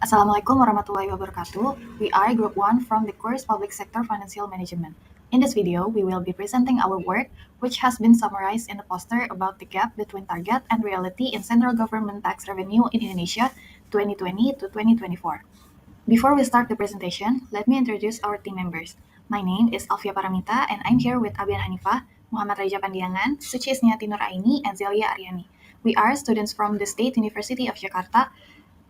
Assalamualaikum warahmatullahi wabarakatuh. We are Group 1 from the course Public Sector Financial Management. In this video, we will be presenting our work, which has been summarized in the poster about the gap between target and reality in central government tax revenue in Indonesia 2020 to 2024. Before we start the presentation, let me introduce our team members. My name is Alfia Paramita, and I'm here with Abian Hanifah, Muhammad Raja Pandiangan, Suci Isniati Nur Aini, and Zelia Aryani. We are students from the State University of Jakarta,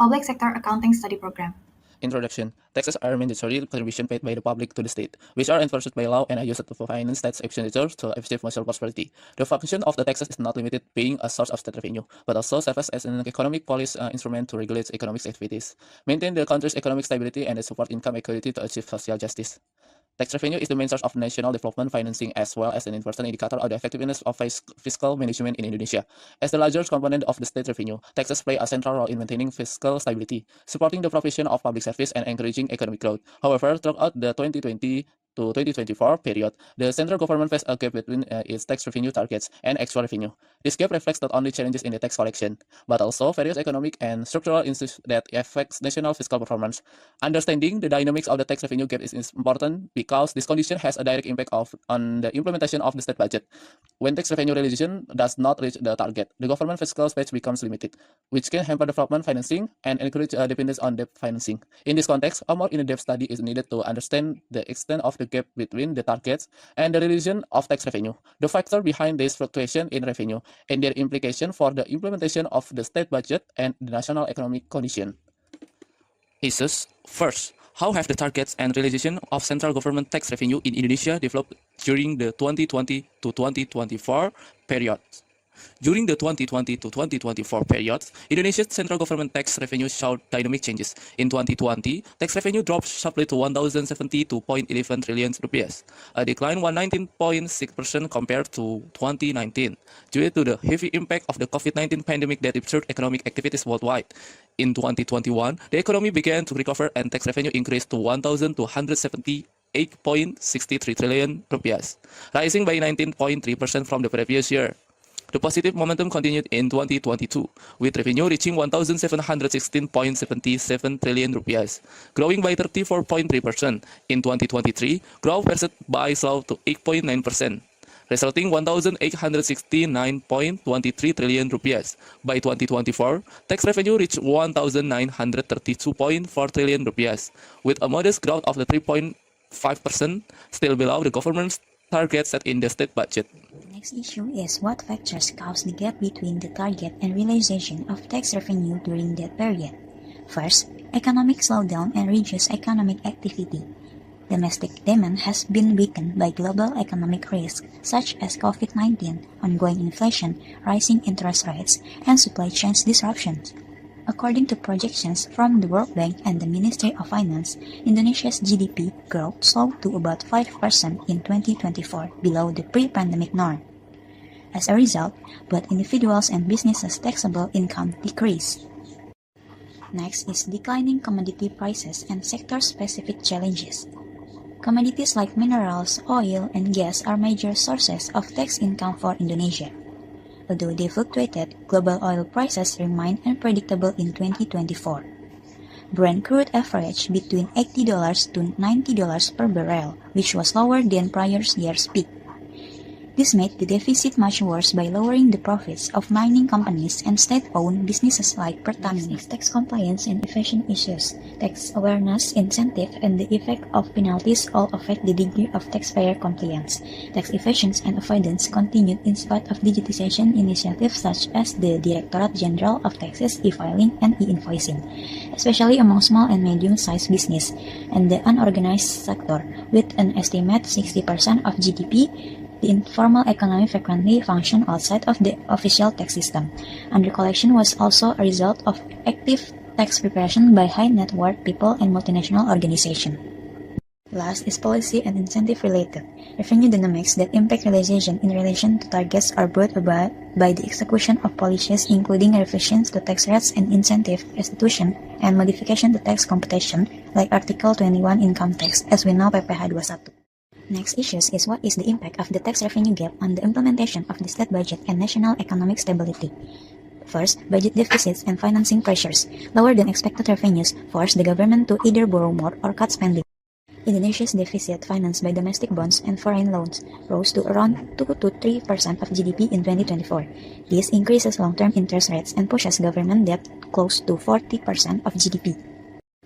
Public Sector Accounting Study Program. Introduction. Taxes are mandatory contribution paid by the public to the state, which are enforced by law and are used to finance state expenditures to achieve national prosperity. The function of the taxes is not limited to being a source of state revenue, but also serves as an economic policy instrument to regulate economic activities, maintain the country's economic stability, and support income equality to achieve social justice. Tax revenue is the main source of national development financing as well as an important indicator of the effectiveness of fiscal management in Indonesia. As the largest component of the state revenue, taxes play a central role in maintaining fiscal stability, supporting the provision of public service and encouraging economic growth. However, throughout the 2020 to 2024 period, the central government faced a gap between its tax revenue targets and actual revenue. This gap reflects not only challenges in the tax collection, but also various economic and structural issues that affect national fiscal performance. Understanding the dynamics of the tax revenue gap is important because this condition has a direct impact on the implementation of the state budget. When tax revenue realization does not reach the target, the government fiscal space becomes limited, which can hamper development financing and encourage dependence on debt financing. In this context, a more in-depth study is needed to understand the extent of the gap between the targets and the realization of tax revenue, the factor behind this fluctuation in revenue, and their implication for the implementation of the state budget and the national economic condition. Issues. First, how have the targets and realization of central government tax revenue in Indonesia developed during the 2020 to 2024 period? During the 2020 to 2024 period, Indonesia's central government tax revenue showed dynamic changes. In 2020, tax revenue dropped sharply to 1,072.11 trillion rupiah, a decline of 19.6% compared to 2019, due to the heavy impact of the COVID-19 pandemic that ruptured economic activities worldwide. In 2021, the economy began to recover and tax revenue increased to 1,278.63 trillion rupiah, rising by 19.3% from the previous year. The positive momentum continued in 2022, with revenue reaching 1,716.77 trillion rupiah, growing by 34.3%. In 2023, growth percent by slow to 8.9%, resulting 1,869.23 trillion rupiah. By 2024, tax revenue reached 1,932.4 trillion rupiah, with a modest growth of the 3.5%, still below the government's target set in the state budget. The next issue is what factors cause the gap between the target and realization of tax revenue during that period. First, economic slowdown and reduced economic activity. Domestic demand has been weakened by global economic risks such as COVID-19, ongoing inflation, rising interest rates, and supply chain disruptions. According to projections from the World Bank and the Ministry of Finance, Indonesia's GDP growth slowed to about 5% in 2024, below the pre-pandemic norm. As a result, both individuals and businesses' taxable income decreased. Next is declining commodity prices and sector-specific challenges. Commodities like minerals, oil, and gas are major sources of tax income for Indonesia. Although they fluctuated, global oil prices remained unpredictable in 2024. Brent crude averaged between $80 to $90 per barrel, which was lower than prior year's peak. This made the deficit much worse by lowering the profits of mining companies and state-owned businesses like Pertamina. Tax compliance and evasion issues, tax awareness, incentive, and the effect of penalties all affect the degree of taxpayer compliance. Tax evasions and avoidance continued in spite of digitization initiatives such as the Directorate General of Taxes e-filing and e-invoicing, especially among small and medium-sized business and the unorganized sector, with an estimated 60% of GDP. The informal economy frequently functioned outside of the official tax system. Under-collection was also a result of active tax preparation by high-net-worth people and multinational organizations. Last is policy and incentive-related. Revenue dynamics that impact realization in relation to targets are brought about by the execution of policies including revisions to tax rates and incentive institution and modification to tax computation like Article 21 income tax as we know PPh 21. Next issues is what is the impact of the tax revenue gap on the implementation of the state budget and national economic stability. First, budget deficits and financing pressures. Lower than expected revenues force the government to either borrow more or cut spending. Indonesia's deficit financed by domestic bonds and foreign loans rose to around 2 to 3% of GDP in 2024. This increases long-term interest rates and pushes government debt close to 40% of GDP.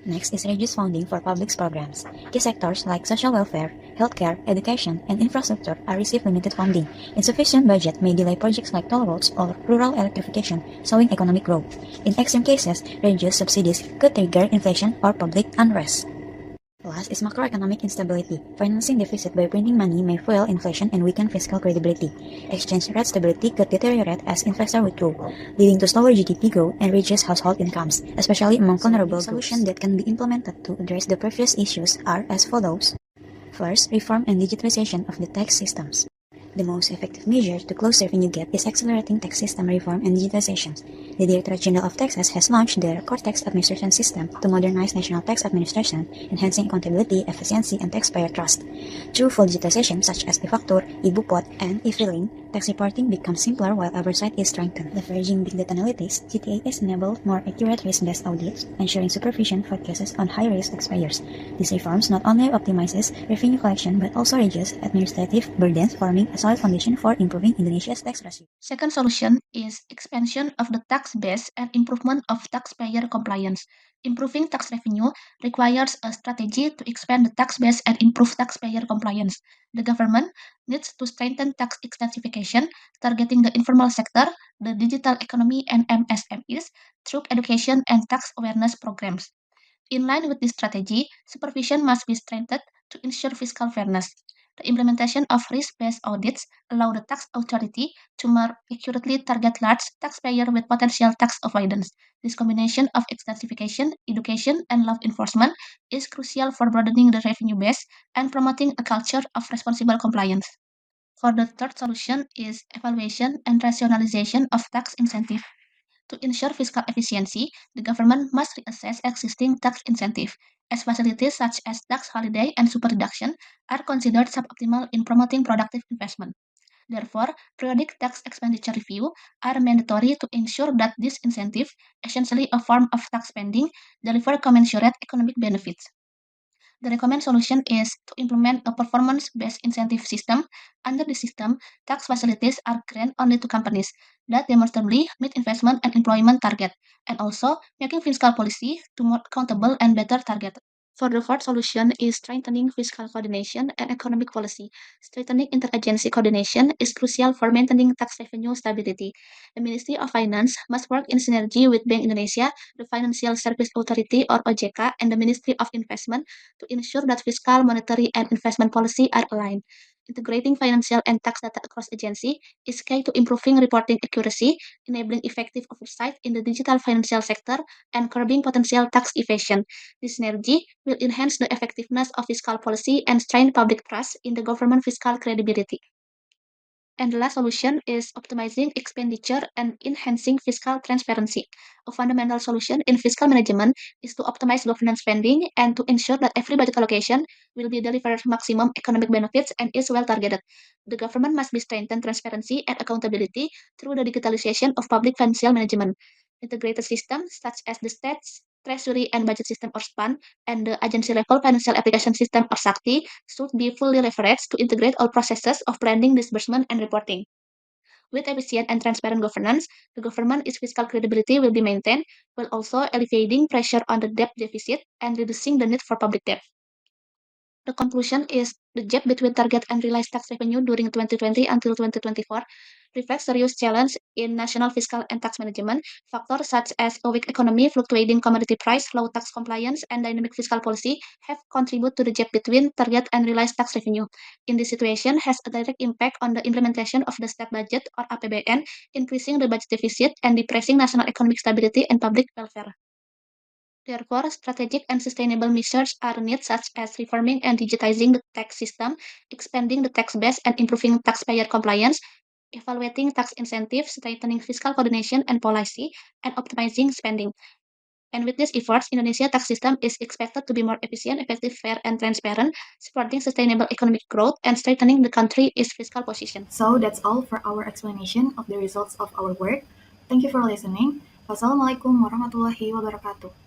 Next is reduced funding for public programs. Key sectors like social welfare, healthcare, education, and infrastructure are receive limited funding. Insufficient budget may delay projects like toll roads or rural electrification, slowing economic growth. In extreme cases, reduced subsidies could trigger inflation or public unrest. Last is macroeconomic instability. Financing deficit by printing money may fuel inflation and weaken fiscal credibility. Exchange rate stability could deteriorate as investors withdraw, leading to slower GDP growth and reduced household incomes, especially among vulnerable groups. Solutions that can be implemented to address the previous issues are as follows. First, reform and digitalization of the tax systems. The most effective measure to close the revenue gap is accelerating tax system reform and digitalization. The Directorate General of Taxes has launched the Core Tax Administration System to modernize national tax administration, enhancing accountability, efficiency, and taxpayer trust. Through full digitalization such as e-Faktur, e-Bupot, and e-Filing, tax reporting becomes simpler while oversight is strengthened. Leveraging big data analytics, GTAS enabled more accurate risk-based audits, ensuring supervision focuses on high-risk taxpayers. These reforms not only optimizes revenue collection but also reduce administrative burdens, forming a solid foundation for improving Indonesia's tax ratio. Second solution is expansion of the tax base and improvement of taxpayer compliance. Improving tax revenue requires a strategy to expand the tax base and improve taxpayer compliance. The government needs to strengthen tax intensification, targeting the informal sector, the digital economy, and MSMEs through education and tax awareness programs. In line with this strategy, supervision must be strengthened to ensure fiscal fairness. The implementation of risk-based audits allow the tax authority to more accurately target large taxpayers with potential tax avoidance. This combination of extensification, education, and law enforcement is crucial for broadening the revenue base and promoting a culture of responsible compliance. For the third solution is evaluation and rationalization of tax incentive. To ensure fiscal efficiency, the government must reassess existing tax incentives, as facilities such as tax holiday and super deduction are considered suboptimal in promoting productive investment. Therefore, periodic tax expenditure review are mandatory to ensure that these incentives, essentially a form of tax spending, deliver commensurate economic benefits. The recommended solution is to implement a performance-based incentive system. Under the system, tax facilities are granted only to companies that demonstrably meet investment and employment target, and also making fiscal policy to more accountable and better targeted. For the fourth solution is strengthening fiscal coordination and economic policy. Strengthening interagency coordination is crucial for maintaining tax revenue stability. The Ministry of Finance must work in synergy with Bank Indonesia, the Financial Service Authority or OJK, and the Ministry of Investment to ensure that fiscal, monetary, and investment policy are aligned. Integrating financial and tax data across agency is key to improving reporting accuracy, enabling effective oversight in the digital financial sector, and curbing potential tax evasion. This synergy will enhance the effectiveness of fiscal policy and strengthen public trust in the government fiscal credibility. And the last solution is optimizing expenditure and enhancing fiscal transparency. A fundamental solution in fiscal management is to optimize government spending and to ensure that every budget allocation will be delivered maximum economic benefits and is well targeted. The government must be strengthened transparency and accountability through the digitalization of public financial management. Integrated systems such as the States Treasury and Budget System or SPAN and the Agency Level Financial Application System or SACTI should be fully leveraged to integrate all processes of planning, disbursement, and reporting. With efficient and transparent governance, the government's fiscal credibility will be maintained while also alleviating pressure on the debt deficit and reducing the need for public debt. The conclusion is the gap between target and realized tax revenue during 2020 until 2024 reflects serious challenge in national fiscal and tax management. Factors such as a weak economy, fluctuating commodity price, low tax compliance, and dynamic fiscal policy have contributed to the gap between target and realized tax revenue. In this situation, has a direct impact on the implementation of the state budget or APBN, increasing the budget deficit and depressing national economic stability and public welfare. Therefore, strategic and sustainable measures are needed such as reforming and digitizing the tax system, expanding the tax base and improving taxpayer compliance, evaluating tax incentives, strengthening fiscal coordination and policy, and optimizing spending. And with these efforts, Indonesia tax system is expected to be more efficient, effective, fair, and transparent, supporting sustainable economic growth and strengthening the country's fiscal position. So that's all for our explanation of the results of our work. Thank you for listening. Wassalamualaikum warahmatullahi wabarakatuh.